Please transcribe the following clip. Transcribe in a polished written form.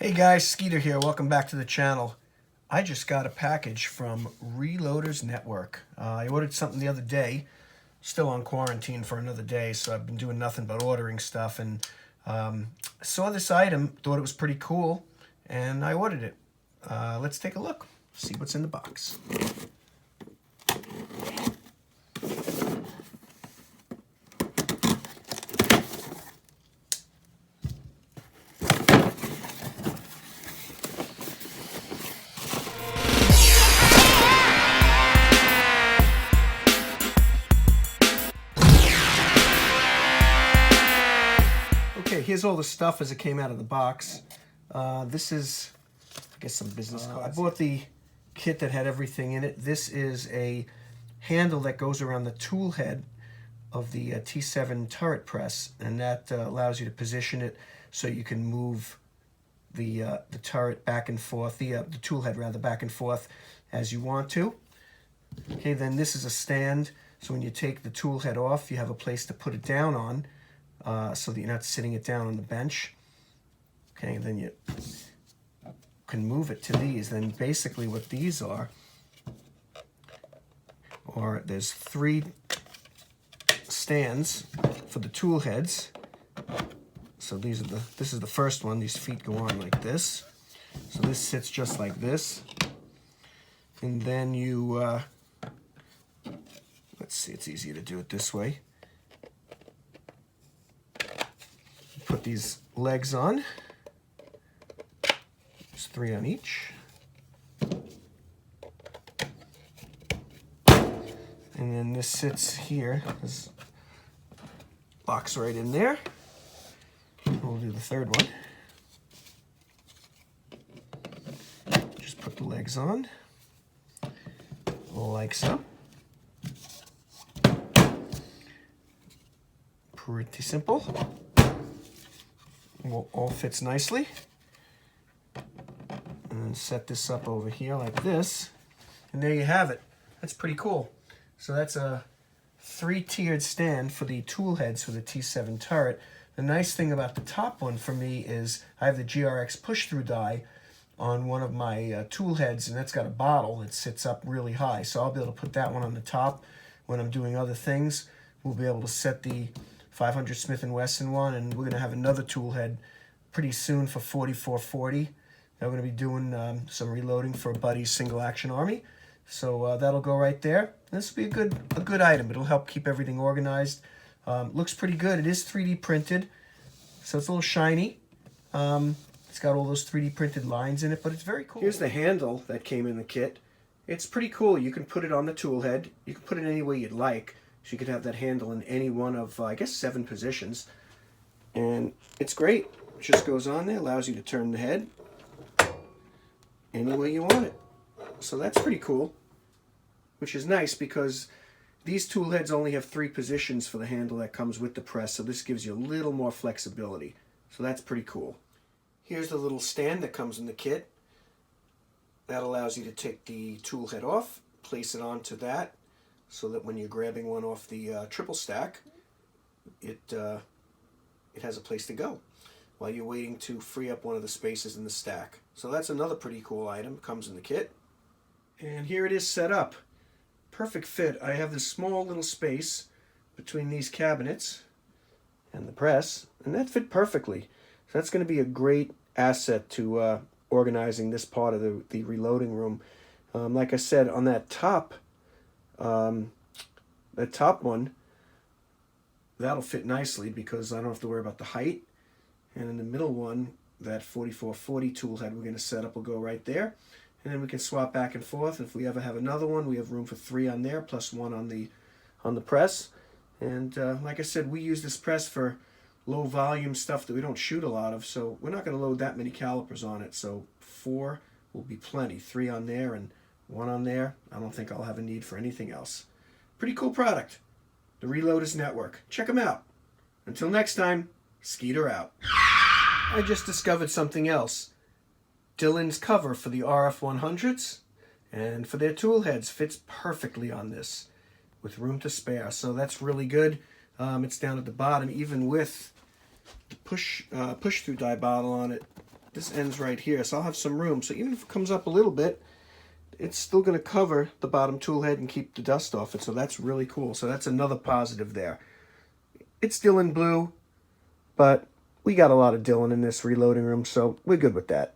Hey guys, Skeeter here. Welcome back to the channel. I just got a package from Reloaders Network. I ordered something the other day. Still on quarantine for another day, so I've been doing nothing but ordering stuff. And saw this item, thought it was pretty cool, and I ordered it. Let's take a look, see what's in the box. Okay, here's all the stuff as it came out of the box. This is, I guess, some business cards. I bought the kit that had everything in it. This is a handle that goes around the tool head of the T-7 turret press, and that allows you to position it so you can move the turret back and forth, the tool head rather, back and forth as you want to. Okay, then this is a stand, so when you take the tool head off, you have a place to put it down on. So that you're not sitting it down on the bench. Okay, and then you can move it to these. Then basically what these are there's 3 stands for the tool heads. So this is the first one. These feet go on like this. So this sits just like this. And then you, let's see, it's easier to do it this way. Put these legs on. There's 3 on each. And then this sits here. This locks right in there. We'll do the third one. Just put the legs on, like so. Pretty simple. All fits nicely. And then set this up over here like this. And there you have it. That's pretty cool. So that's a 3-tiered stand for the tool heads for the T-7 turret. The nice thing about the top one for me is I have the GRX push-through die on one of my tool heads, and that's got a bottle that sits up really high. So I'll be able to put that one on the top when I'm doing other things. We'll be able to set the 500 Smith & Wesson one, and we're going to have another tool head pretty soon for 4440. I'm going to be doing some reloading for a buddy's single action army. So that'll go right there. This will be a good item. It'll help keep everything organized. Looks pretty good. It is 3D printed, so it's a little shiny. It's got all those 3D printed lines in it, but it's very cool. Here's the handle that came in the kit. It's pretty cool. You can put it on the tool head. You can put it any way you'd like. So you could have that handle in any one of, I guess, 7 positions. And it's great. It just goes on there, allows you to turn the head any way you want it. So that's pretty cool, which is nice because these tool heads only have 3 positions for the handle that comes with the press, so this gives you a little more flexibility. So that's pretty cool. Here's the little stand that comes in the kit. That allows you to take the tool head off, place it onto that, so that when you're grabbing one off the triple stack, it has a place to go while you're waiting to free up one of the spaces in the stack. So that's another pretty cool item. It comes in the kit. And here it is set up. Perfect fit. I have this small little space between these cabinets and the press, and that fit perfectly. So that's going to be a great asset to organizing this part of the reloading room. Like I said, on that top one, that'll fit nicely because I don't have to worry about the height. And in the middle one, that 4440 tool head we're going to set up will go right there. And then we can swap back and forth. If we ever have another one, we have room for 3 on there, plus 1 on the press. And like I said, we use this press for low volume stuff that we don't shoot a lot of, so we're not going to load that many calipers on it. So 4 will be plenty. 3 on there and 1 on there. I don't think I'll have a need for anything else. Pretty cool product. The Reloaders Network. Check them out. Until next time, Skeeter out. I just discovered something else. Dillon's cover for the RF100s and for their tool heads fits perfectly on this with room to spare. So that's really good. It's down at the bottom, even with the push-through die bottle on it. This ends right here, so I'll have some room. So even if it comes up a little bit, it's still going to cover the bottom tool head and keep the dust off it. So that's really cool. So that's another positive there. It's still in blue, but we got a lot of Dylan in this reloading room, so we're good with that.